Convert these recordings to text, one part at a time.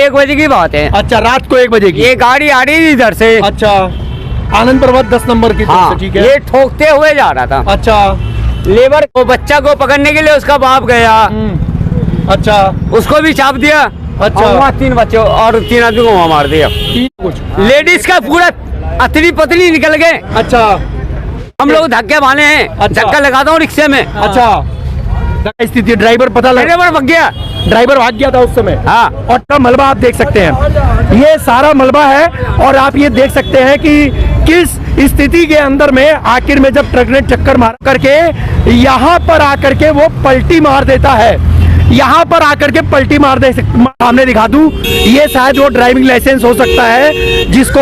1 बजे की बात है। अच्छा, रात को 1 बजे की। ये गाड़ी आ रही थी इधर से। अच्छा, आनंद पर्वत 10 नंबर की तरफ से, ठीक है। ये ठोकते हुए जा रहा था। अच्छा, लेबर को बच्चा को पकड़ने के लिए उसका बाप गया, अच्छा, उसको भी चाप दिया। अच्छा। और वहाँ 3 बच्चे और 3 आदमी को वहाँ मार दिया। कुछ लेडीज का पूरा अतरी पतरी निकल गए। अच्छा, हम लोग धक्के मारे हैं। अच्छा। धक्का लगाता हूँ रिक्शे में। अच्छा, स्थिति ड्राइवर पता लगा, ड्राइवर भाग गया। ड्राइवर भाग गया था उस समय। हाँ। और का मलबा आप देख सकते हैं, ये सारा मलबा है। और आप ये देख सकते हैं कि किस स्थिति के अंदर में आखिर में जब ट्रक ने टक्कर मार करके यहाँ पर आकर के वो पलटी मार देता है। यहाँ पर आकर के पलटी मार दे। सामने दिखा दूं, ये शायद वो ड्राइविंग लाइसेंस हो सकता है जिसको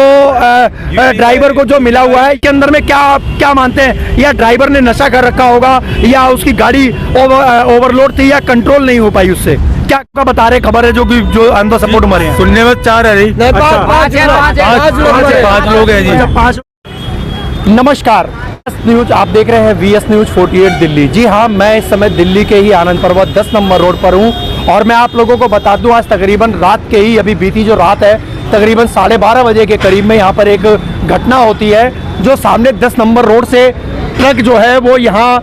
ड्राइवर को जो मिला हुआ है। इसके अंदर में क्या मानते हैं, या ड्राइवर ने नशा कर रखा होगा, या उसकी गाड़ी ओवरलोड थी, या कंट्रोल नहीं हो पाई उससे। क्या बता रहे खबर है जो अंदर सपोर्ट मरे हैं? सुनने में 4 है जी। 5 लोग हैं जी। 5। नमस्कार, न्यूज आप देख रहे हैं VS न्यूज 48 दिल्ली। जी हाँ, मैं इस समय दिल्ली के ही आनंद पर्वत 10 नंबर रोड पर हूँ। और मैं आप लोगों को बता दूं, आज तकरीबन रात के ही अभी बीती जो रात है, तकरीबन 12:30 बजे के करीब में यहाँ पर एक घटना होती है। जो सामने 10 नंबर रोड से ट्रक जो है वो यहाँ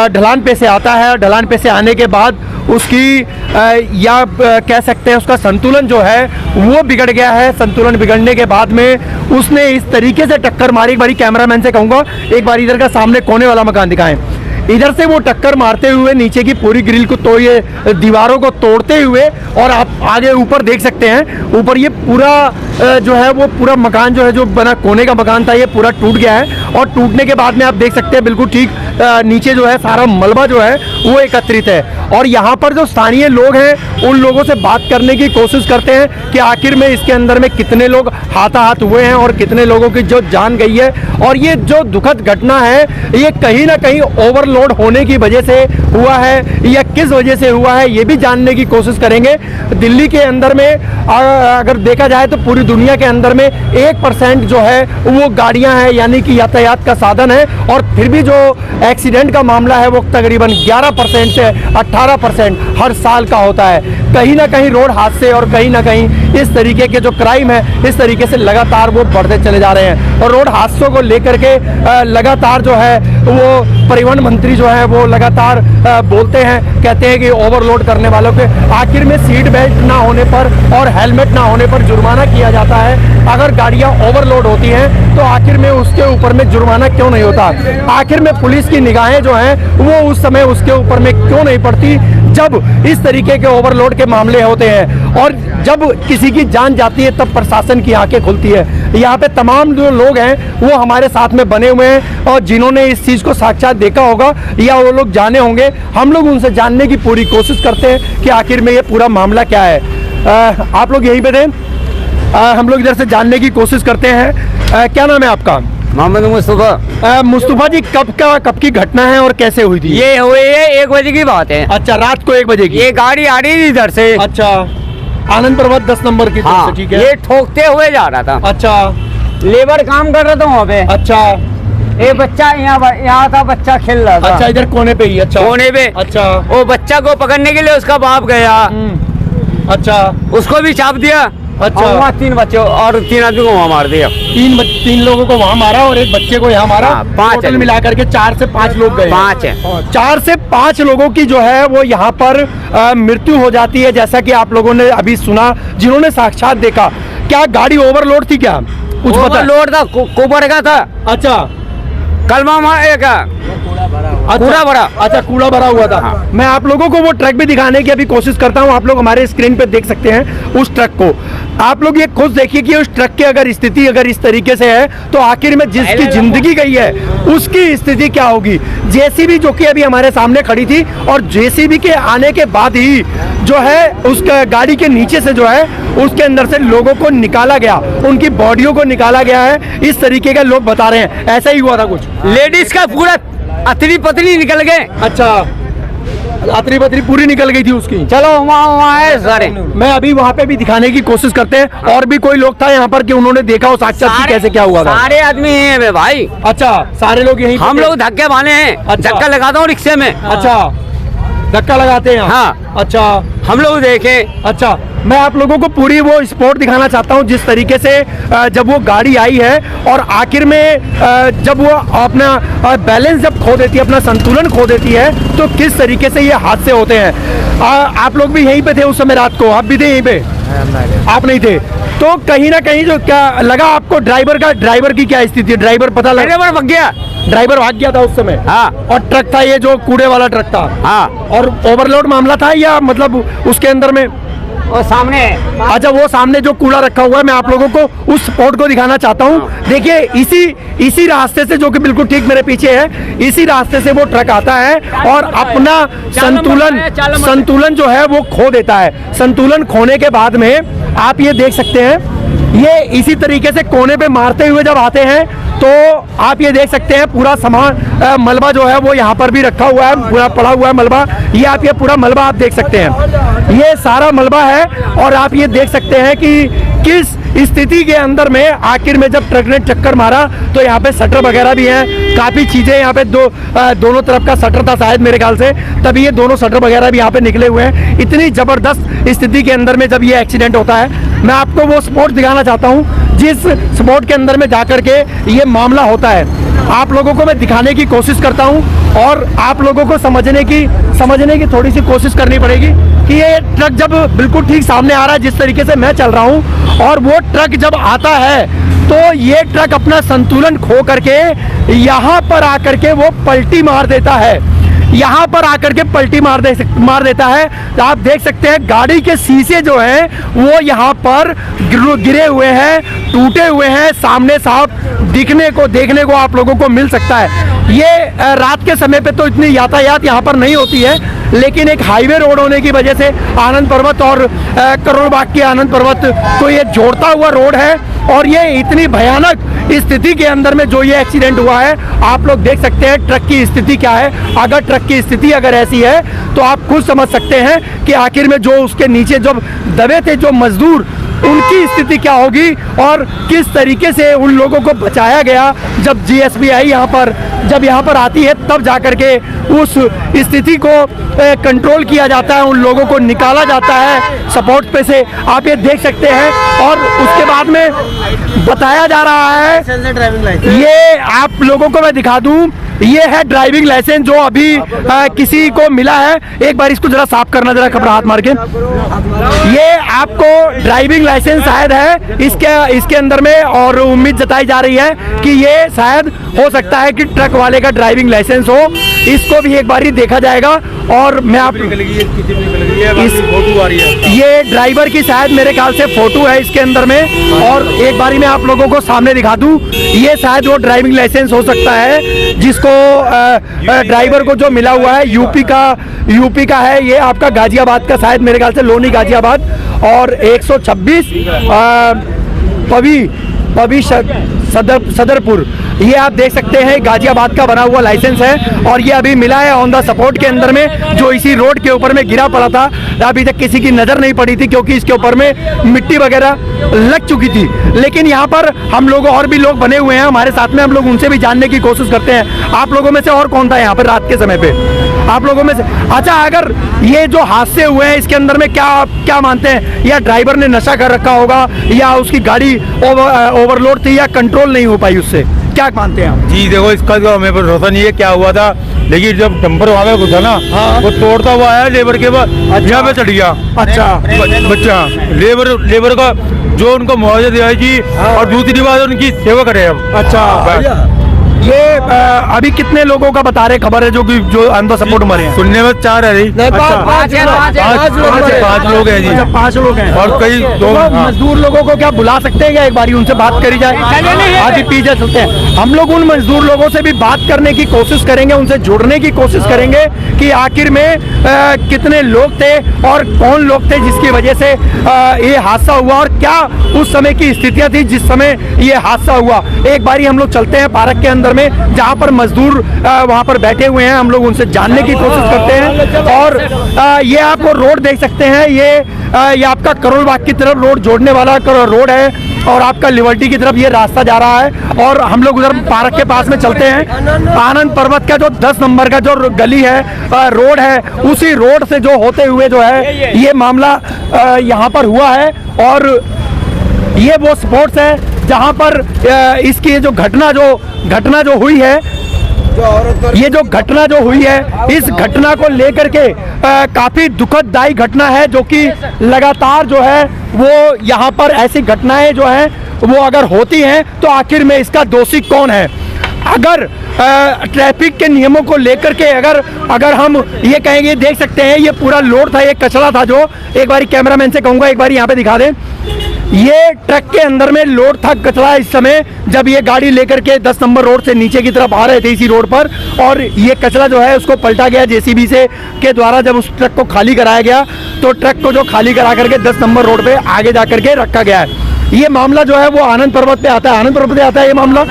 ढलान पे से आता है। ढलान पे से आने के बाद उसकी या कह सकते हैं उसका संतुलन जो है वो बिगड़ गया है। संतुलन बिगड़ने के बाद में उसने इस तरीके से टक्कर मारी। एक बारी कैमरामैन से कहूँगा, एक बार इधर का सामने कोने वाला मकान दिखाएं। इधर से वो टक्कर मारते हुए नीचे की पूरी ग्रिल को तो ये दीवारों को तोड़ते हुए, और आप आगे ऊपर देख सकते हैं, ऊपर ये पूरा जो है वो पूरा मकान जो है, जो बना कोने का मकान था, ये पूरा टूट गया है। और टूटने के बाद में आप देख सकते हैं बिल्कुल ठीक नीचे जो है सारा मलबा जो है वो एकत्रित है। और यहाँ पर जो स्थानीय लोग हैं उन लोगों से बात करने की कोशिश करते हैं कि आखिर में इसके अंदर में कितने लोग हाथाहाथ हुए हैं और कितने लोगों की जो जान गई है। और ये जो दुखद घटना है ये कहीं ना कहीं ओवरलोड होने की वजह से हुआ है या किस वजह से हुआ है, ये भी जानने की कोशिश करेंगे। दिल्ली के अंदर में अगर देखा जाए तो पूरी दुनिया के अंदर में 1% जो है वो गाड़ियां हैं, यानी कि यातायात का साधन है। और फिर भी जो एक्सीडेंट का मामला है वो तकरीबन 11% से 18% हर साल का होता है। कहीं ना कहीं रोड हादसे और कहीं ना कहीं इस तरीके के जो क्राइम है इस तरीके से लगातार वो बढ़ते चले जा रहे हैं। और रोड हादसों को लेकर के लगातार जो है वो परिवहन मंत्री जो है वो लगातार बोलते हैं, कहते हैं कि ओवरलोड करने वालों के आखिर में सीट बेल्ट ना होने पर और हेलमेट ना होने पर जुर्माना किया जाता है। अगर गाड़ियां ओवरलोड होती हैं तो आखिर में उसके ऊपर में जुर्माना क्यों नहीं होता? आखिर में पुलिस की निगाहें जो हैं वो उस समय उसके ऊपर में क्यों नहीं पड़ती जब इस तरीके के ओवरलोड के मामले होते हैं? और जब किसी की जान जाती है तब प्रशासन की आंखें खुलती है। यहाँ पे तमाम जो लोग हैं वो हमारे साथ में बने हुए हैं और जिन्होंने इस चीज़ को साक्षात देखा होगा या वो लोग जाने होंगे, हम लोग उनसे जानने की पूरी कोशिश करते हैं कि आखिर में ये पूरा मामला क्या है। आप लोग यहीं पे थे, हम लोग इधर से जानने की कोशिश करते हैं। क्या नाम है आपका? मोहम्मद मुस्तफा। मुस्तफा जी, कब की घटना है और कैसे हुई थी? ये हुई है 1 बजे की बात है। अच्छा, रात को 1 बजे की। ये गाड़ी आ रही थी इधर से। अच्छा, आनंद पर्वत 10 नंबर की तरफ से, ठीक है। ये ठोकते हुए जा रहा था। अच्छा, लेबर काम कर रहा था वहाँ पे। अच्छा, एक बच्चा यहाँ था, बच्चा खेल रहा था। अच्छा, इधर कोने पे ही। अच्छा, कोने पे। अच्छा, वो बच्चा को पकड़ने के लिए उसका बाप गया, अच्छा, उसको भी चाप दिया। अच्छा। और वहाँ 3 बच्चे और 3 आदमी को वहाँ मार दिया। 3 लोगों को वहाँ मारा और एक बच्चे को यहाँ मारा। हाँ, 5 टोटल मिलाकर के 4 से 5 लोग गए। 5 है। 4 से 5 लोगों की जो है वो यहाँ पर मृत्यु हो जाती है, जैसा कि आप लोगों ने अभी सुना, जिन्होंने साक्षात देखा। क्या गाड़ी ओवरलोड थी क्या? कुछ पता? ओवरलोड था, कुबर का था। अच्छा, कलमा कूड़ा भरा। अच्छा, कूड़ा भरा हुआ था। हाँ। मैं आप लोगों को वो ट्रक भी दिखाने की अभी कोशिश करता हूँ। आप लोग हमारे स्क्रीन पे देख सकते हैं उस ट्रक को। आप लोग ये खुद देखिए कि उस ट्रक की अगर स्थिति अगर इस तरीके से है तो आखिर में जिसकी जिंदगी गई है उसकी स्थिति क्या होगी? जेसीबी जो कि अभी हमारे सामने खड़ी थी, और जेसीबी के आने के बाद ही जो है उस गाड़ी के नीचे से जो है उसके अंदर से लोगों को निकाला गया, उनकी बॉडियों को निकाला गया है। इस तरीके का लोग बता रहे हैं, ऐसा ही हुआ था कुछ। लेडीज का पूरा अतरी पतरी निकल गए। अच्छा, अतरी पतरी पूरी निकल गई थी उसकी। चलो वहाँ है सारे। मैं अभी वहाँ पे भी दिखाने की कोशिश करते हैं। और भी कोई लोग था यहाँ पर कि उन्होंने देखा हो साक्षात कैसे क्या हुआ था? सारे आदमी हैं भाई। अच्छा, सारे लोग यहीं? हम लोग धक्के मारे हैं। अच्छा। धक्का लगाता हूँ रिक्शे में। अच्छा, धक्का लगाते हैं? हाँ। अच्छा, हम लोग देखे। अच्छा, मैं आप लोगों को पूरी वो स्पॉट दिखाना चाहता हूँ जिस तरीके से जब वो गाड़ी आई है और आखिर में जब वो अपना बैलेंस जब खो देती है, अपना संतुलन खो देती है, तो किस तरीके से ये हादसे होते हैं। आप लोग भी यहीं पे थे उस समय रात को? आप भी थे यहीं पे? आप नहीं थे तो कहीं ना कहीं जो क्या लगा आपको? ड्राइवर की क्या स्थिति है? ड्राइवर पता लगा? ड्राइवर भाग गया। ड्राइवर भाग गया था उस समय? हाँ। और ट्रक था ये जो कूड़े वाला ट्रक था? हाँ। और ओवरलोड मामला था या मतलब उसके अंदर में? और सामने अच्छा, वो सामने जो कूड़ा रखा हुआ है, मैं आप लोगों को उस स्पॉट को दिखाना चाहता हूँ। देखिए इसी रास्ते से, जो कि बिल्कुल ठीक मेरे पीछे है, इसी रास्ते से वो ट्रक आता है और अपना संतुलन जो है वो खो देता है। संतुलन खोने के बाद में आप ये देख सकते हैं, ये इसी तरीके से कोने पे मारते हुए जब आते हैं तो आप ये देख सकते हैं पूरा सामान मलबा जो है वो यहाँ पर भी रखा हुआ है, पूरा पड़ा हुआ है मलबा। ये आप ये पूरा मलबा आप देख सकते हैं, ये सारा मलबा है। और आप ये देख सकते हैं कि किस स्थिति के अंदर में आखिर में जब ट्रक ने टक्कर मारा तो यहाँ पे शटर वगैरह भी हैं, काफ़ी चीज़ें यहाँ पे दोनों तरफ का शटर था शायद मेरे ख्याल से, तभी ये दोनों शटर वगैरह भी यहाँ पे निकले हुए हैं। इतनी ज़बरदस्त स्थिति के अंदर में जब ये एक्सीडेंट होता है, मैं आपको वो स्पॉट दिखाना चाहता हूँ जिस स्पॉट के अंदर में जाकर के ये मामला होता है। आप लोगों को मैं दिखाने की कोशिश करता हूँ और आप लोगों को समझने की थोड़ी सी कोशिश करनी पड़ेगी कि ये ट्रक जब बिल्कुल ठीक सामने आ रहा है, जिस तरीके से मैं चल रहा हूँ, और वो ट्रक जब आता है तो ये ट्रक अपना संतुलन खो करके यहाँ पर आकर के वो पलटी मार देता है। यहाँ पर आकर के पलटी मार देता है। तो आप देख सकते हैं गाड़ी के शीशे जो हैं वो यहाँ पर गिरे हुए हैं, टूटे हुए हैं, सामने साफ देखने को आप लोगों को मिल सकता है। ये रात के समय पे तो इतनी यातायात यहाँ पर नहीं होती है, लेकिन एक हाईवे रोड होने की वजह से आनंद पर्वत और करोड़ बाग की आनंद पर्वत को ये जोड़ता हुआ रोड है। और ये इतनी भयानक स्थिति के अंदर में जो ये एक्सीडेंट हुआ है, आप लोग देख सकते हैं ट्रक की स्थिति क्या है। अगर ट्रक की स्थिति अगर ऐसी है तो आप खुद समझ सकते हैं कि आखिर में जो उसके नीचे जब दबे थे जो मजदूर, उनकी स्थिति क्या होगी और किस तरीके से उन लोगों को बचाया गया। जब जीएसबी जब यहाँ पर आती है तब जाकर के उस स्थिति को कंट्रोल किया जाता है, उन लोगों को निकाला जाता है सपोर्ट पे से, आप ये देख सकते हैं। और उसके बाद में बताया जा रहा है, ये आप लोगों को मैं दिखा दूं, ये है ड्राइविंग लाइसेंस जो अभी किसी को मिला है। एक बार इसको जरा साफ करना, जरा कपड़ा हाथ मार के। ये आपको ड्राइविंग लाइसेंस शायद है इसके अंदर में, और उम्मीद जताई जा रही है कि ये शायद हो सकता है कि ट्रक वाले का ड्राइविंग लाइसेंस हो। इसको भी एक बार ही देखा जाएगा। और मैं आप ये ड्राइवर की शायद मेरे ख्याल से फोटो है इसके अंदर में, और एक बारी मैं आप लोगों को सामने दिखा दूं, ये शायद वो ड्राइविंग लाइसेंस हो सकता है जिसको ड्राइवर को जो मिला हुआ है यूपी का है। ये आपका गाजियाबाद का, शायद मेरे ख्याल से लोनी गाजियाबाद, और 126 पवी सदरपुर, ये आप देख सकते हैं गाजियाबाद का बना हुआ लाइसेंस है। और ये अभी मिला है ऑन द सपोर्ट के अंदर में, जो इसी रोड के ऊपर में गिरा पड़ा था। अभी तक किसी की नज़र नहीं पड़ी थी क्योंकि इसके ऊपर में मिट्टी वगैरह लग चुकी थी। लेकिन यहाँ पर हम लोग और भी लोग बने हुए हैं हमारे साथ में, हम लोग उनसे भी जानने की कोशिश करते हैं। आप लोगों में से और कौन था यहाँ पर रात के समय पे? आप लोगों में से, अच्छा, अगर ये जो हादसे हुए हैं इसके अंदर में क्या मानते हैं, या ड्राइवर ने नशा कर रखा होगा, या उसकी गाड़ी ओवरलोड थी, या कंट्रोल नहीं हो पाई उससे, क्या मानते हैं आप? जी देखो, इसका तो हमें भरोसा नहीं है क्या हुआ था, लेकिन जब डंपर वहाँ पे घुसा ना, हाँ। वो तोड़ता हुआ आया लेबर के बाद, यहाँ पे चढ़ गया। अच्छा, बच्चा लेबर का जो उनको मुआवजा दिया जी, और दूसरी बात उनकी सेवा करें हम। अच्छा, ये अभी कितने लोगों का बता रहे खबर है जो ऑन द सपोर्ट मरे हैं? सुनने में 4 है जी। पाँच लोग हैं जी। 5 लोग हैं, और कई तो मजदूर लोगों को क्या बुला सकते हैं क्या? एक बारी उनसे बात करी जाए। आज पीछे चलते हैं, हम लोग उन मजदूर लोगों से भी बात करने की कोशिश करेंगे, उनसे जुड़ने की कोशिश करेंगे कि आखिर में कितने लोग थे और कौन लोग थे जिसकी वजह से ये हादसा हुआ, और क्या उस समय की स्थितियां थी जिस समय ये हादसा हुआ। एक बारी हम लोग चलते हैं पार्क के अंदर अंदर में, जहां पर मजदूर वहां पर बैठे हुए हैं। हम लोग उनसे जानने की कोशिश करते हैं। और ये आपको रोड देख सकते हैं, ये आपका करोल बाग की तरफ रोड जोड़ने वाला रोड है और आपका लिबर्टी की तरफ ये रास्ता जा रहा है। और हम लोग उधर पार्क के पास में चलते हैं। आनंद पर्वत का जो 10 नंबर का जो गली है, रोड है, उसी रोड से जो होते हुए जो है ये मामला यहाँ पर हुआ है। और ये वो स्पॉट्स है जहाँ पर इसकी जो घटना जो हुई है, ये जो घटना जो हुई है, इस घटना को लेकर के काफी दुखददायी घटना है, जो कि लगातार जो है वो यहाँ पर ऐसी घटनाएं जो है वो अगर होती हैं तो आखिर में इसका दोषी कौन है। अगर ट्रैफिक के नियमों को लेकर के अगर हम ये कहेंगे, देख सकते हैं ये पूरा लोड था, ये कचरा था, जो एक बारी कैमरामैन से कहूँगा एक बारी यहाँ पे दिखा दें। ये ट्रक के अंदर में लोड था कचरा इस समय, जब ये गाड़ी लेकर के 10 नंबर रोड से नीचे की तरफ आ रहे थे इसी रोड पर, और ये कचरा जो है उसको पलटा गया जेसीबी से के द्वारा। जब उस ट्रक को खाली कराया गया तो ट्रक को जो खाली करा करके 10 नंबर रोड पे आगे जा करके रखा गया है। ये मामला जो है वो आनंद पर्वत पे आता है, आनंद पर्वत पे आता है ये मामला,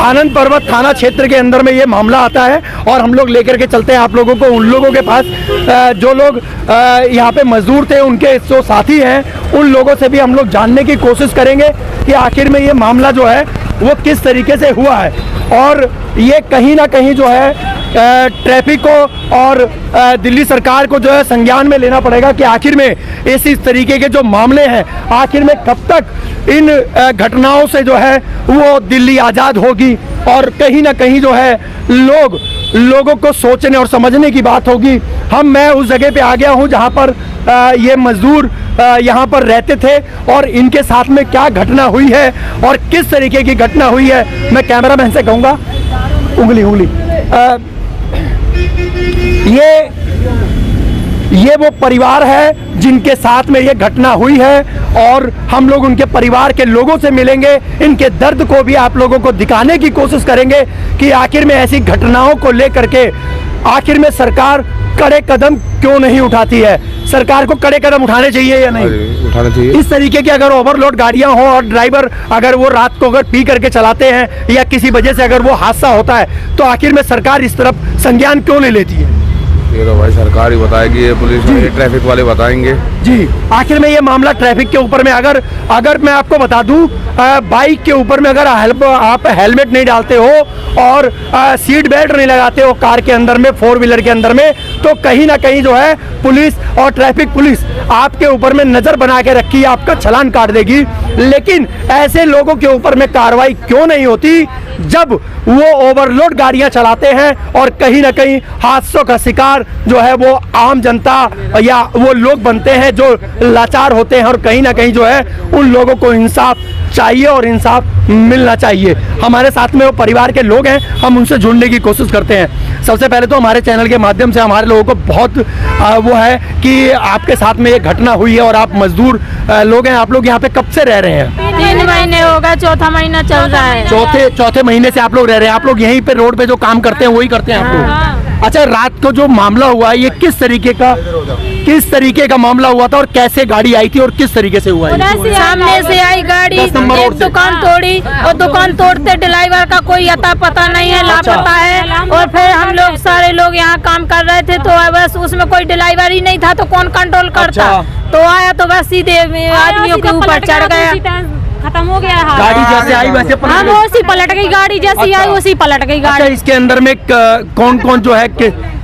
आनंद पर्वत थाना क्षेत्र के अंदर में ये मामला आता है। और हम लोग लेकर के चलते हैं आप लोगों को उन लोगों के पास जो लोग यहाँ पे मजदूर थे, उनके जो साथी हैं, उन लोगों से भी हम लोग जानने की कोशिश करेंगे कि आखिर में ये मामला जो है वो किस तरीके से हुआ है। और ये कहीं ना कहीं जो है ट्रैफिक को और दिल्ली सरकार को जो है संज्ञान में लेना पड़ेगा कि आखिर में इस तरीके के जो मामले हैं, आखिर में कब तक इन घटनाओं से जो है वो दिल्ली आज़ाद होगी। और कहीं ना कहीं जो है लोगों को सोचने और समझने की बात होगी। मैं उस जगह पे आ गया हूँ जहाँ पर ये मजदूर यहाँ पर रहते थे और इनके साथ में क्या घटना हुई है और किस तरीके की घटना हुई है, मैं कैमरामैन से कहूँगा उंगली ये वो परिवार है जिनके साथ में ये घटना हुई है, और हम लोग उनके परिवार के लोगों से मिलेंगे, इनके दर्द को भी आप लोगों को दिखाने की कोशिश करेंगे कि आखिर में ऐसी घटनाओं को लेकर के आखिर में सरकार कड़े कदम क्यों नहीं उठाती है। सरकार को कड़े कदम उठाने चाहिए या नहीं उठाना चाहिए। इस तरीके की अगर ओवरलोड गाड़ियां हो और ड्राइवर अगर वो रात को अगर पी करके चलाते हैं या किसी वजह से अगर वो हादसा होता है, तो आखिर में सरकार इस तरफ संज्ञान क्यों नहीं लेती है। ये तो भाई सरकार ही बताएगी, ये पुलिस ये ट्रैफिक वाले बताएंगे जी। आखिर में ये मामला ट्रैफिक के ऊपर में अगर मैं आपको बता दूं, बाइक के ऊपर में अगर आप हेलमेट नहीं डालते हो और सीट बेल्ट नहीं लगाते हो कार के अंदर में, 4 व्हीलर के अंदर में, तो कहीं ना कहीं जो है पुलिस और ट्रैफिक पुलिस आपके ऊपर में नजर बना के रखी, आपका चालान काट देगी। लेकिन ऐसे लोगों के ऊपर में कार्रवाई क्यों नहीं होती जब वो ओवरलोड गाड़ियां चलाते हैं और कहीं ना कहीं हादसों का शिकार जो है वो आम जनता या वो लोग बनते हैं जो लाचार होते हैं। और कहीं ना कहीं जो है उन लोगों को इंसाफ चाहिए और इंसाफ मिलना चाहिए। हमारे साथ में वो परिवार के लोग हैं, हम उनसे जुड़ने की कोशिश करते हैं। सबसे पहले तो हमारे चैनल के माध्यम से हमारे लोगों को बहुत वो है कि आपके साथ में ये घटना हुई है और आप मजदूर लोग हैं। आप लोग यहाँ पे कब से रह रहे हैं? 3 महीने होगा, चौथा महीना चल रहा है। चौथे महीने से आप लोग रह रहे हैं। आप लोग यहीं पे रोड पे जो काम करते हैं वही करते हैं आप लोग? अच्छा, रात को जो मामला हुआ है ये किस तरीके का मामला हुआ था और कैसे गाड़ी आई थी और किस तरीके से हुआ है? सामने से आई गाड़ी, एक दुकान तोड़ी और दुकान तोड़ते ड्राइवर का कोई अता पता नहीं है, लापता है। और फिर हम लोग सारे लोग यहाँ काम कर रहे थे, तो बस उसमें कोई ड्राइवर ही नहीं था, तो कौन कंट्रोल करता। तो आया तो बस सीधे आदमियों के ऊपर चढ़ गया, खत्म हो गया। गाड़ी जैसे आई वैसे पलट गई गाड़ी, जैसी आई उसी पलट गई गाड़ी। अच्छा, इसके अंदर में कौन जो है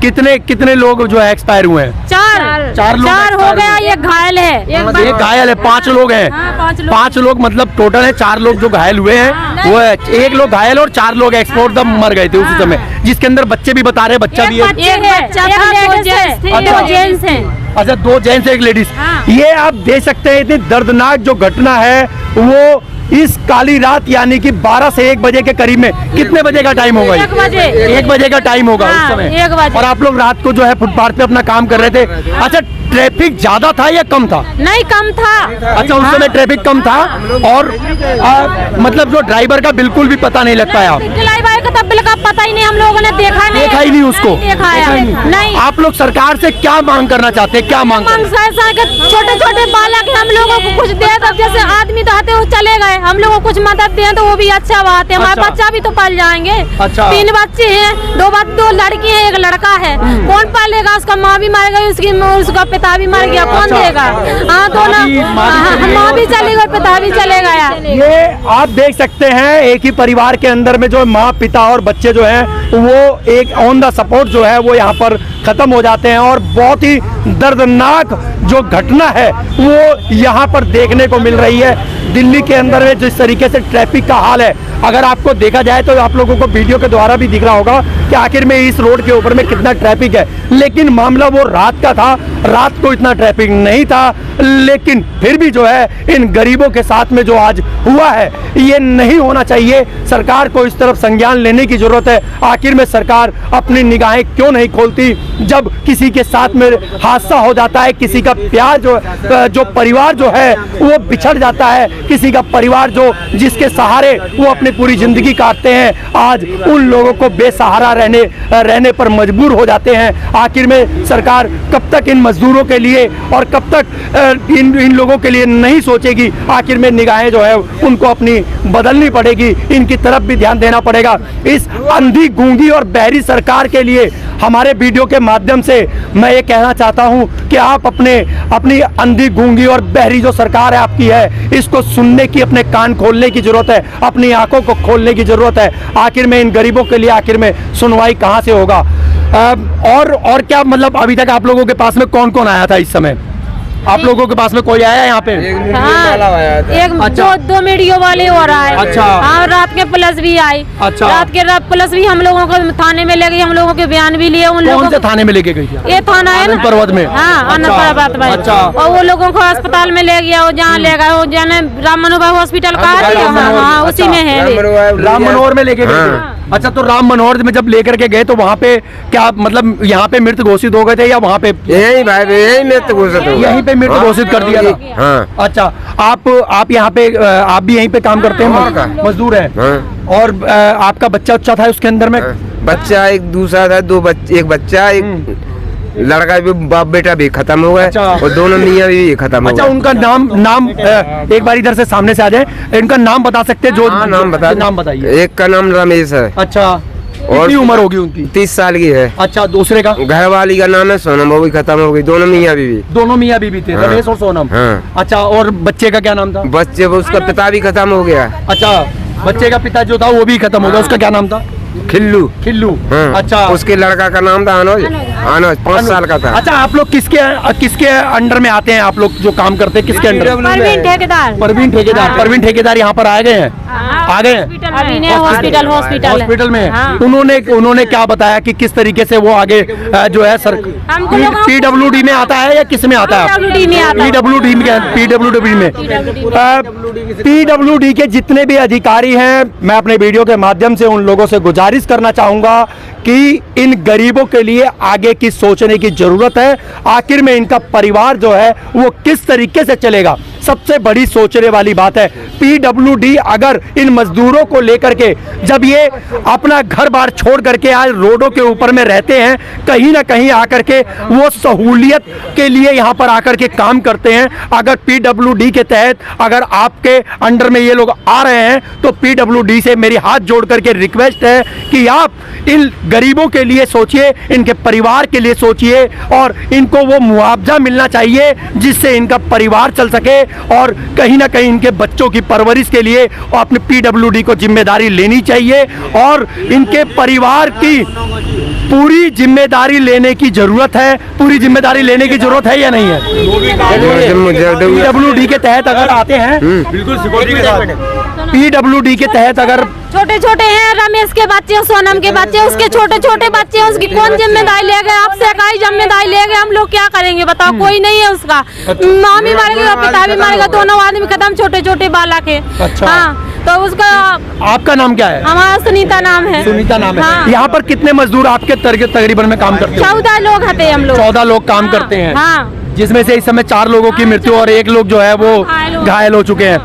कितने लोग जो है एक्सपायर हुए हैं? 4 हो गया, ये घायल है, एक घायल है, 5 लोग हैं। 5 लोग मतलब टोटल है, 4 लोग जो घायल हुए हैं वो है, 1 लोग घायल और 4 लोग एक्सपोर्ट दम मर गए थे उसी समय, जिसके अंदर बच्चे भी बता रहे हैं, बच्चा भी है। दो जेंट्स हैं। अच्छा, 2 जेंट्स एक लेडीज। ये आप देख सकते हैं इतनी दर्दनाक जो घटना है वो इस काली रात यानी कि 12 से 1 बजे के करीब में, कितने बजे का टाइम होगा? 1 बजे का टाइम होगा उस समय। और आप लोग रात को जो है फुटपाथ पे अपना काम कर रहे थे। अच्छा, ट्रैफिक ज्यादा था या कम था? नहीं, कम था। अच्छा, उस समय ट्रैफिक कम था और मतलब जो ड्राइवर का बिल्कुल भी पता नहीं लग पाया। ड्राइवर का तब उसका पता ही नहीं, हम लोगों ने देखा ही नहीं उसको, देखा है नहीं। आप लोग सरकार से क्या मांग करना चाहते हैं, क्या मांग छोटे छोटे बालक हम लोगों को कुछ दे, तब जैसे आदमी तो आते वो चले गए, हम लोगों को कुछ मदद दें तो वो भी अच्छा बात है। हमारे बच्चा भी तो पाल जाएंगे। 3 बच्चे हैं, 2 लड़की है, 1 लड़का है, कौन पालेगा? उसका माँ भी मर गई, उसका पिता भी मर गया, कौन देगा? हाँ दोनों, माँ भी चली गई, पिता भी चले गया। ये आप देख सकते हैं, एक ही परिवार के अंदर में जो माँ पिता और बच्चे जो हैं वो एक ऑन द सपोर्ट जो है वो यहाँ पर खत्म हो जाते हैं। और बहुत ही दर्दनाक जो घटना है वो यहाँ पर देखने को मिल रही है दिल्ली के अंदर में। जिस तरीके से ट्रैफिक का हाल है, अगर आपको देखा जाए तो आप लोगों को वीडियो के द्वारा भी दिख रहा होगा कि आखिर में इस रोड के ऊपर में कितना ट्रैफिक है। लेकिन मामला वो रात का था, रात को इतना ट्रैफिक नहीं था, लेकिन फिर भी जो है इन गरीबों के साथ में जो आज हुआ है ये नहीं होना चाहिए। सरकार को इस तरफ संज्ञान लेने की जरूरत है। आखिर में सरकार अपनी निगाहें क्यों नहीं खोलती जब किसी के साथ में हादसा हो जाता है, किसी का प्यार जो परिवार जो है वो बिछड़ जाता है, किसी का परिवार जो जिसके सहारे वो अपनी पूरी जिंदगी काटते हैं, आज उन लोगों को बेसहारा रहने पर मजबूर हो जाते हैं। आखिर में सरकार कब तक इन मजदूरों के लिए और कब तक इन लोगों के लिए नहीं सोचेगी? आखिर में निगाहें जो है उनको अपनी बदलनी पड़ेगी, इनकी तरफ भी ध्यान देना पड़ेगा। इस अंधी गूंगी और बहरी सरकार के लिए हमारे वीडियो के माध्यम से मैं ये कहना चाहता हूं कि आप अपनी अंधी गूंगी और बहरी जो सरकार है आपकी है, इसको सुनने की, अपने कान खोलने की जरूरत है, अपनी आंखों को खोलने की जरूरत है। आखिर में इन गरीबों के लिए आखिर में सुनवाई कहां से होगा? और क्या मतलब अभी तक आप लोगों के पास में कौन कौन आया था इस समय? आप लोगों के पास में कोई आया यहाँ पे? दो मीडियो वाले और आए। अच्छा। हाँ, रात के पुलिस भी आई। अच्छा। रात के पुलिस भी हम लोगों को थाने में ले गई, हम लोगों के बयान भी लिए। उन लोगों से थाने में लेके गई थी? ये थाना है ना पर्वत में। हाँ, आनंद पर्वत में। अच्छा। और वो लोगों को अस्पताल में ले गया, जहाँ ले गए वो जाने राम मनोहर हॉस्पिटल का, हाँ उसी में है, राम मनोहर में लेके गए। अच्छा, तो राम मनोहर में जब लेकर के गए तो वहाँ पे क्या मतलब यहाँ पे मृत घोषित हो गए थे या वहाँ पे? यही भाई, यही मृत घोषित, यहीं पे मृत घोषित कर दिया था। हाँ। अच्छा, आप यहाँ पे आप भी यहीं पे काम करते हैं, मजदूर हैं? हाँ। और आपका बच्चा उच्चा था उसके अंदर में? बच्चा एक दूसरा था, 2 बच्चे, एक बच्चा, एक लड़का भी, बाप बेटा भी खत्म हो गए। अच्छा। और दोनों मियाँ भी खत्म हो गए। अच्छा, उनका नाम एक बार इधर से सामने से आ जाए, इनका नाम बता सकते हैं? जो नाम बताइए। एक का नाम रमेश है। अच्छा, और कितनी उम्र होगी उनकी? 30 साल की है। अच्छा, दूसरे का? घर वाली का नाम है सोनम, वो भी खत्म हो गई। दोनों मियाँ बीवी, दोनों मियाँ बीवी थे। हाँ। रमेश और सोनम। हाँ। अच्छा, और बच्चे का क्या नाम था? बच्चे, उसका पिता भी खत्म हो गया। अच्छा, बच्चे का पिता जो था वो भी खत्म हो गया, उसका क्या नाम था? खिल्लू। हाँ। अच्छा, उसके लड़का का नाम था अनुज 5 साल का था। अच्छा, आप लोग किसके अंडर में आते हैं? आप लोग जो काम करते हैं किसके अंडर? परवीन ठेकेदार। परवीन ठेकेदार यहाँ पर आ गए हैं? आ गए हैं हॉस्पिटल में। उन्होंने क्या बताया कि किस तरीके से वो आगे जो है सर PWD में आता है या किस में आता है? PWD के जितने भी अधिकारी हैं, मैं अपने वीडियो के माध्यम से उन लोगों से गुजारिश करना चाहूंगा कि इन गरीबों के लिए आगे की सोचने की जरूरत है। आखिर में इनका परिवार जो है वो किस तरीके से चलेगा, सबसे बड़ी सोचने वाली बात है। PWD अगर इन मजदूरों को लेकर के जब ये अपना घर बार छोड़ करके आज रोडों के ऊपर में रहते हैं, कहीं ना कहीं आकर के वो सहूलियत के लिए यहाँ पर आकर के काम करते हैं। अगर PWD के तहत अगर आपके अंडर में ये लोग आ रहे हैं तो PWD से मेरी हाथ जोड़ करके रिक्वेस्ट है कि आप इन गरीबों के लिए सोचिए, इनके परिवार के लिए सोचिए और इनको वो मुआवजा मिलना चाहिए जिससे इनका परिवार चल सके और कहीं ना कहीं इनके बच्चों की परवरिश के लिए अपने PWD को जिम्मेदारी लेनी चाहिए और इनके परिवार की पूरी जिम्मेदारी लेने की जरूरत है। पूरी जिम्मेदारी लेने की जरूरत है या नहीं है? PWD के तहत अगर आते हैं, बिल्कुल सिक्योरिटी के साथ PWD के तहत अगर छोटे छोटे हैं, रमेश के बच्चे, सोनम के बच्चे, उसके छोटे छोटे बच्चे हैं, उसकी कौन जिम्मेदारी लेगा? आपसे कई जिम्मेदारी लेगा, हम लोग क्या करेंगे बताओ? कोई नहीं है उसका। माँ भी मर गई और पिता भी मर गया, दोनों आदमी खत्म, छोटे छोटे बालक है। अच्छा। हाँ, तो उसका। आपका नाम क्या है? हमारा सुनीता नाम है। सुनीता नाम है। हाँ। यहाँ पर कितने मजदूर आपके तकरीबन में काम करते हैं? 14 लोग हैं हम लोग। 14 लोग काम करते हैं। हाँ। जिसमें से इस समय 4 लोगों की मृत्यु और 1 लोग जो है वो घायल हो चुके हैं।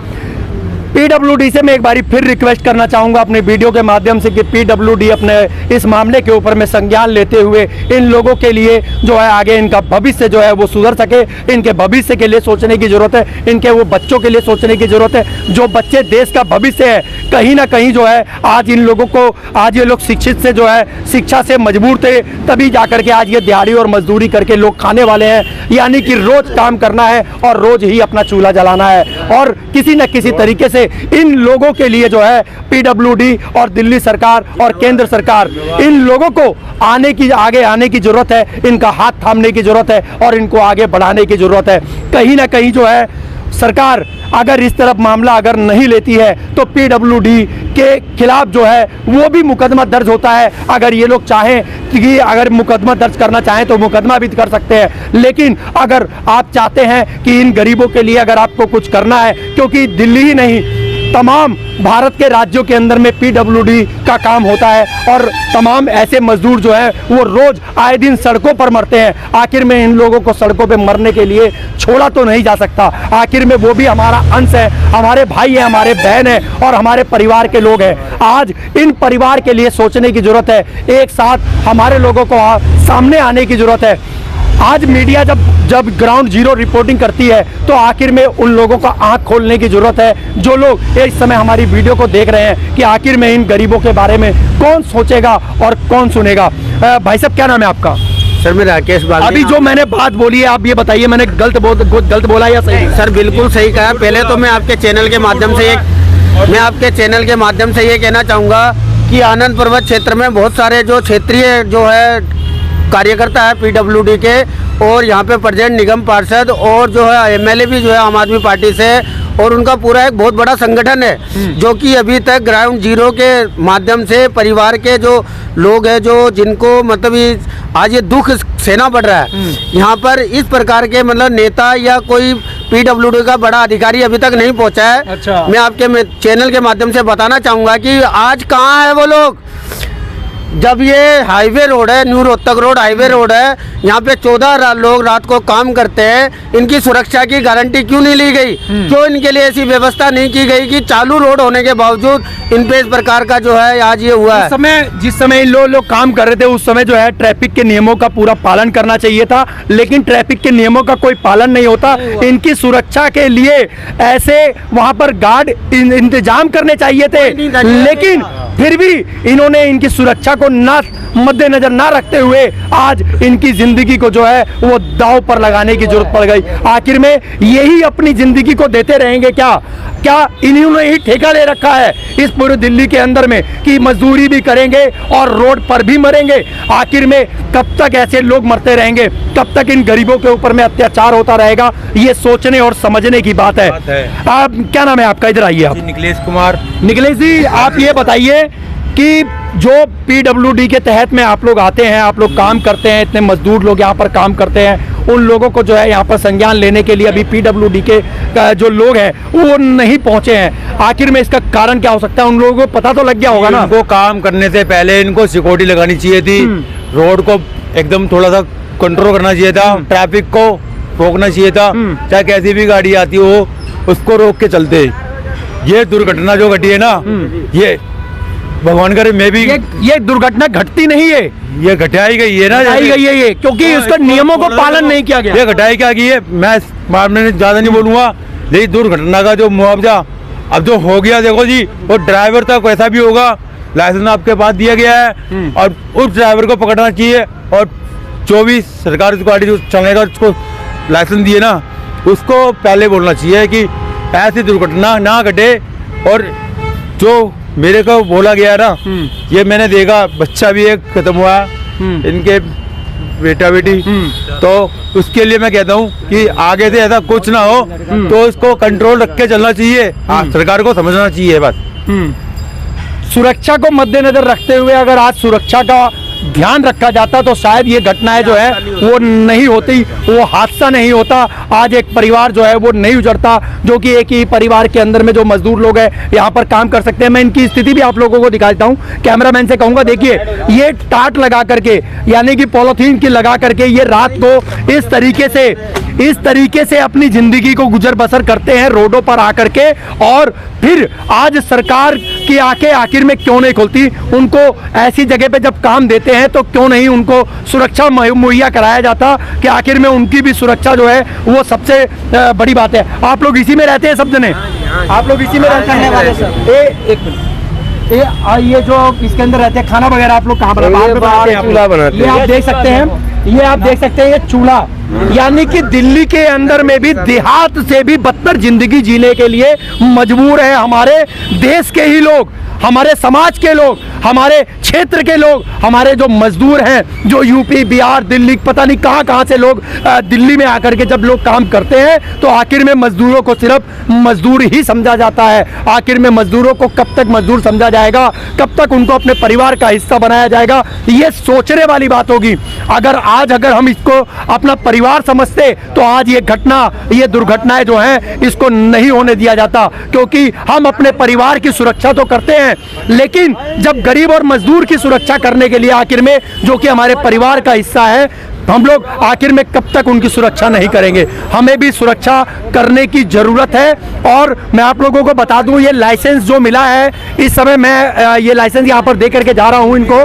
पीडब्ल्यूडी से मैं एक बारी फिर रिक्वेस्ट करना चाहूंगा अपने वीडियो के माध्यम से कि पीडब्ल्यूडी अपने इस मामले के ऊपर में संज्ञान लेते हुए इन लोगों के लिए जो है आगे इनका भविष्य जो है वो सुधर सके। इनके भविष्य के लिए सोचने की जरूरत है, इनके वो बच्चों के लिए सोचने की जरूरत है। जो बच्चे देश का भविष्य है, कहीं ना कहीं जो है आज इन लोगों को, आज ये लोग शिक्षित से जो है शिक्षा से मजबूर थे, तभी जाकर के आज ये दिहाड़ी और मजदूरी करके लोग खाने वाले हैं। यानी कि रोज काम करना है और रोज ही अपना चूल्हा जलाना है, और किसी न किसी तरीके से इन लोगों के लिए जो है पीडब्ल्यूडी और दिल्ली सरकार और केंद्र सरकार, इन लोगों को आगे आने की जरूरत है, इनका हाथ थामने की जरूरत है और इनको आगे बढ़ाने की जरूरत है। कहीं ना कहीं जो है सरकार अगर इस तरफ मामला अगर नहीं लेती है तो पीडब्ल्यूडी के खिलाफ जो है वो भी मुकदमा दर्ज होता है। अगर ये लोग चाहें कि अगर मुकदमा दर्ज करना चाहें तो मुकदमा भी कर सकते हैं, लेकिन अगर आप चाहते हैं कि इन गरीबों के लिए अगर आपको कुछ करना है, क्योंकि दिल्ली ही नहीं तमाम भारत के राज्यों के अंदर में पीडब्ल्यूडी का काम होता है और तमाम ऐसे मजदूर जो है वो रोज आए दिन सड़कों पर मरते हैं। आखिर में इन लोगों को सड़कों पे मरने के लिए छोड़ा तो नहीं जा सकता। आखिर में वो भी हमारा अंश है, हमारे भाई है, हमारे बहन है और हमारे परिवार के लोग हैं। आज इन परिवार के लिए सोचने की जरूरत है, एक साथ हमारे लोगों को सामने आने की जरूरत है। आज मीडिया जब ग्राउंड जीरो रिपोर्टिंग करती है तो आखिर में उन लोगों का आंख खोलने की जरूरत है, जो लोग इस समय हमारी वीडियो को देख रहे हैं, कि आखिर में इन गरीबों के बारे में कौन सोचेगा और कौन सुनेगा। भाई साहब क्या नाम है आपका? सर मैं राकेश बागड़ी। अभी जो मैंने बात बोली है आप ये बताइए, मैंने गलत बोला या सही? सर बिल्कुल सही कहा। पहले तो मैं आपके चैनल के माध्यम से ये कहना चाहूँगा कि आनंद पर्वत क्षेत्र में बहुत सारे जो क्षेत्रीय जो है कार्यकर्ता है पीडब्ल्यूडी के, और यहाँ पे प्रेजेंट निगम पार्षद और जो है एमएलए भी जो है आम आदमी पार्टी से, और उनका पूरा एक बहुत बड़ा संगठन है जो कि अभी तक ग्राउंड जीरो के माध्यम से परिवार के जो लोग हैं, जो जिनको मतलब आज ये दुख सहना पड़ रहा है, यहाँ पर इस प्रकार के मतलब नेता या कोई पीडब्ल्यूडी का बड़ा अधिकारी अभी तक नहीं पहुँचा है। अच्छा। मैं आपके चैनल के माध्यम से बताना चाहूँगा कि आज कहाँ है वो लोग। जब ये हाईवे रोड है, new Rohtak road highway road है, यहाँ पे 14 लोग रात को काम करते हैं, इनकी सुरक्षा की गारंटी क्यों नहीं ली गई? क्यों इनके लिए ऐसी व्यवस्था नहीं की गई कि चालू रोड होने के बावजूद इन पे इस प्रकार का जो है आज ये हुआ है। जिस समय इन लोग काम कर रहे थे उस समय जो है ट्रैफिक के नियमों का पूरा पालन करना चाहिए था, लेकिन ट्रैफिक के नियमों का कोई पालन नहीं होता। इनकी सुरक्षा के लिए ऐसे वहाँ पर गार्ड इंतजाम करने चाहिए थे, लेकिन फिर भी इन्होंने इनकी सुरक्षा को मद्देनजर ना रखते हुए आज इनकी जिंदगी को जो है वो दांव पर लगाने की जरूरत पड़ गई। आखिर में यही अपनी जिंदगी को देते रहेंगे क्या इन्होंने ही ठेका ले रखा है इस पूरे दिल्ली के अंदर में कि मजदूरी भी करेंगे और रोड पर भी मरेंगे? आखिर में कब तक ऐसे लोग मरते रहेंगे, कब तक इन गरीबों के ऊपर में अत्याचार होता रहेगा? ये सोचने और समझने की बात है। आप क्या नाम है आपका? इधर आइए आप। निखिलेश कुमार। निखिलेश जी आप ये बताइए कि जो पीडब्ल्यूडी के तहत में आप लोग आते हैं, आप लोग काम करते हैं, इतने मजदूर लोग यहाँ पर काम करते हैं, उन लोगों को जो है यहाँ पर संज्ञान लेने के लिए अभी पीडब्ल्यूडी के जो लोग हैं वो नहीं पहुँचे हैं। आखिर में इसका कारण क्या हो सकता है? उन लोगों को पता तो लग गया होगा ना। इनको काम करने से पहले इनको सिक्योरिटी लगानी चाहिए थी, रोड को एकदम थोड़ा सा कंट्रोल करना चाहिए था, ट्रैफिक को रोकना चाहिए था, चाहे कैसी भी गाड़ी आती हो उसको रोक के चलते। ये दुर्घटना जो घटी है ना, ये भगवान करे मैं भी ये दुर्घटना घटती नहीं है, ये घटाई गई है ना, घटाई गई है ये, क्योंकि उसका नियमों को पालन नहीं किया गया। ये घटाई क्या की है, मैं मामले में ज्यादा नहीं बोलूंगा, लेकिन दुर्घटना का जो मुआवजा अब जो हो गया, देखो जी, और ड्राइवर तक वैसा भी होगा, लाइसेंस आपके पास दिया गया है और उस ड्राइवर को पकड़ना चाहिए, और जो भी सरकार की गाड़ी जो चलेगा उसको लाइसेंस दिए ना, उसको पहले बोलना चाहिए कि ऐसी दुर्घटना ना घटे। और जो मेरे को बोला गया ना, ये मैंने देखा, बच्चा भी एक खत्म हुआ, इनके बेटा बेटी, तो उसके लिए मैं कहता हूँ कि आगे से ऐसा कुछ ना हो, तो इसको कंट्रोल रख के चलना चाहिए। सरकार को समझना चाहिए बस। सुरक्षा को मद्देनजर रखते हुए अगर आज सुरक्षा का ध्यान रखा जाता तो शायद ये घटनाएं जो है वो नहीं होती, वो हादसा नहीं होता, आज एक परिवार जो है वो नहीं उजड़ता, जो कि एक ही परिवार के अंदर में जो मजदूर लोग हैं यहाँ पर काम कर सकते हैं। मैं इनकी स्थिति भी आप लोगों को दिखा देता हूँ, कैमरामैन से कहूँगा देखिए, ये टाट लगा करके यानी कि पॉलीथीन की लगा करके ये रात को इस तरीके से इस तरीके से अपनी जिंदगी को गुजर बसर करते हैं रोडों पर आकर के, और फिर आज सरकार की आंखें आखिर में क्यों नहीं खुलती? उनको ऐसी जगह पे जब काम देते हैं तो क्यों नहीं उनको सुरक्षा मुहैया कराया जाता कि आखिर में उनकी भी सुरक्षा जो है वो सबसे बड़ी बात है। आप लोग इसी में रहते हैं सब जने? आप लोग इसी में रहते हैं? एक मिनट, ये जो इसके अंदर रहते हैं खाना वगैरह आप लोग कहाँ बनाते हैं? चूल्हा बनाते हैं। ये आप देख सकते हैं, ये आप देख सकते हैं, ये चूल्हा, यानी कि दिल्ली के अंदर में भी देहात से भी बदतर जिंदगी जीने के लिए मजबूर है हमारे देश के ही लोग, हमारे समाज के लोग, हमारे क्षेत्र के लोग, हमारे जो मजदूर हैं, जो यूपी बिहार दिल्ली पता नहीं कहां से लोग दिल्ली में आकर के जब लोग काम करते हैं तो आखिर में मजदूरों को सिर्फ मजदूर ही समझा जाता है। आखिर में मजदूरों को कब तक मजदूर समझा जाएगा, कब तक उनको अपने परिवार का हिस्सा बनाया जाएगा, ये सोचने वाली बात होगी। अगर हम इसको अपना परिवार समझते तो आज ये घटना, ये दुर्घटनाएं जो हैं इसको नहीं होने दिया जाता, क्योंकि हम अपने परिवार की सुरक्षा तो करते हैं, लेकिन जब गरीब और मजदूर की सुरक्षा करने के लिए आखिर में जो कि हमारे परिवार का हिस्सा है, हम लोग आखिर में कब तक उनकी सुरक्षा नहीं करेंगे? हमें भी सुरक्षा करने की जरूरत है। और मैं आप लोगों को बता दूं, ये लाइसेंस जो मिला है, इस समय मैं ये लाइसेंस यहाँ पर दे करके जा रहा हूँ इनको,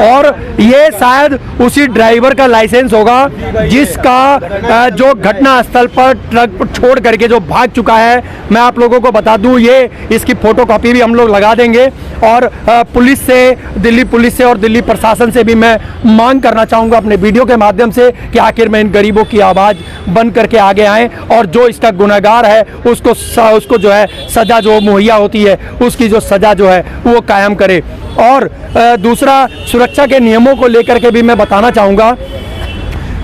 और ये शायद उसी ड्राइवर का लाइसेंस होगा जिसका जो घटना स्थल पर ट्रक छोड़ करके जो भाग चुका है। मैं आप लोगों को बता दूं, ये इसकी फोटोकॉपी भी हम लोग लगा देंगे, और पुलिस से, दिल्ली पुलिस से और दिल्ली प्रशासन से भी मैं मांग करना चाहूँगा अपने वीडियो के माध्यम से कि आखिर में इन गरीबों की आवाज़ बन करके आगे आएं, और जो इसका गुनहगार है उसको जो है सज़ा जो मुहैया होती है उसकी जो सज़ा जो है वो कायम करे। और दूसरा, सुरक्षा के नियमों को लेकर के भी मैं बताना चाहूँगा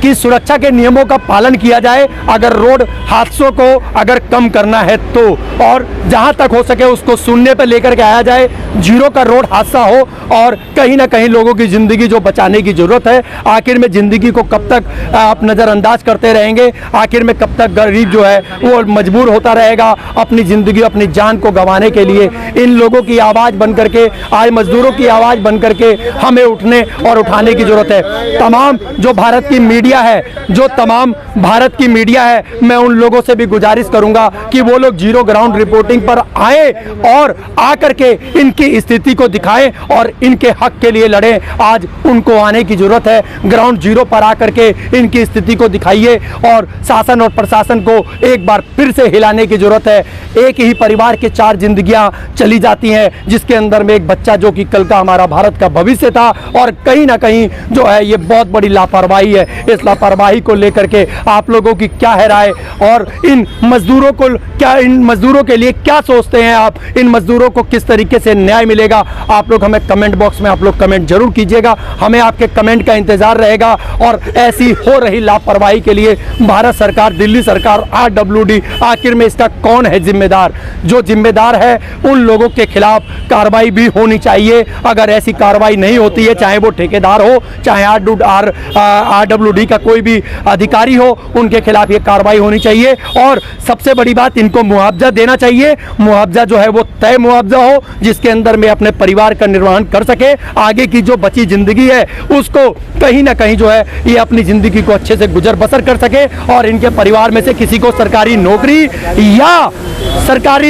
कि सुरक्षा के नियमों का पालन किया जाए अगर रोड हादसों को अगर कम करना है तो, और जहां तक हो सके उसको शून्य पे लेकर के आया जाए, जीरो का रोड हादसा हो, और कहीं ना कहीं लोगों की ज़िंदगी जो बचाने की ज़रूरत है। आखिर में ज़िंदगी को कब तक आप नज़रअंदाज करते रहेंगे? आखिर में कब तक गरीब जो है वो मजबूर होता रहेगा अपनी ज़िंदगी, अपनी जान को गंवाने के लिए? इन लोगों की आवाज़ बन करके, आज मजदूरों की आवाज़ बन करके हमें उठने और उठाने की ज़रूरत है। तमाम जो भारत की मीडिया है, जो तमाम भारत की मीडिया है, मैं उन लोगों से भी गुजारिश करूंगा कि वो लोग जीरो ग्राउंड रिपोर्टिंग पर आए और आकर के इनकी स्थिति को दिखाएं और इनके हक के लिए लड़ें। आज उनको आने की जरूरत है, ग्राउंड जीरो पर आकर के इनकी स्थिति को दिखाइए, और शासन और प्रशासन को एक बार फिर से हिलाने की जरूरत है। एक ही परिवार के 4 जिंदगियां चली जाती हैं, जिसके अंदर में एक बच्चा जो कि कल का हमारा भारत का भविष्य था, और कहीं ना कहीं जो है ये बहुत बड़ी लापरवाही है। इस लापरवाही को लेकर के आप लोगों की क्या है राय, और इन मजदूरों को क्या, इन मजदूरों के लिए क्या सोचते हैं आप? इन मजदूरों को किस तरीके से न्याय मिलेगा? आप लोग हमें कमेंट बॉक्स में आप लोग कमेंट जरूर कीजिएगा, हमें आपके कमेंट का इंतजार रहेगा। और ऐसी हो रही लापरवाही के लिए भारत सरकार, दिल्ली सरकार, RWD, आखिर में इसका कौन है जिम्मेदार? जो जिम्मेदार है उन लोगों के खिलाफ कार्रवाई भी होनी चाहिए। अगर ऐसी कार्रवाई नहीं होती है, चाहे वो ठेकेदार हो, चाहे RWD का कोई भी अधिकारी हो, उनके खिलाफ ये कार्रवाई होनी चाहिए। और सबसे बड़ी बात, इनको मुआवजा देना चाहिए। मुआवजा जो है वो तय मुआवजा हो, जिसके अंदर में अपने परिवार का निर्वहन कर सके। आगे की जो बची जिंदगी है उसको कहीं ना कहीं जो है ये अपनी जिंदगी को अच्छे से गुजर बसर कर सके, और इनके परिवार में से किसी को सरकारी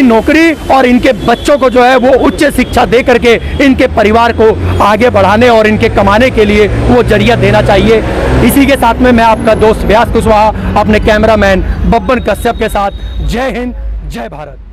नौकरी और इनके बच्चों को जो है वो उच्च शिक्षा दे करके इनके परिवार को आगे बढ़ाने और इनके कमाने के लिए वो जरिया देना चाहिए। इसी के साथ में मैं आपका दोस्त व्यास कुशवाहा अपने कैमरामैन बब्बन कश्यप के साथ, जय हिंद, जय भारत।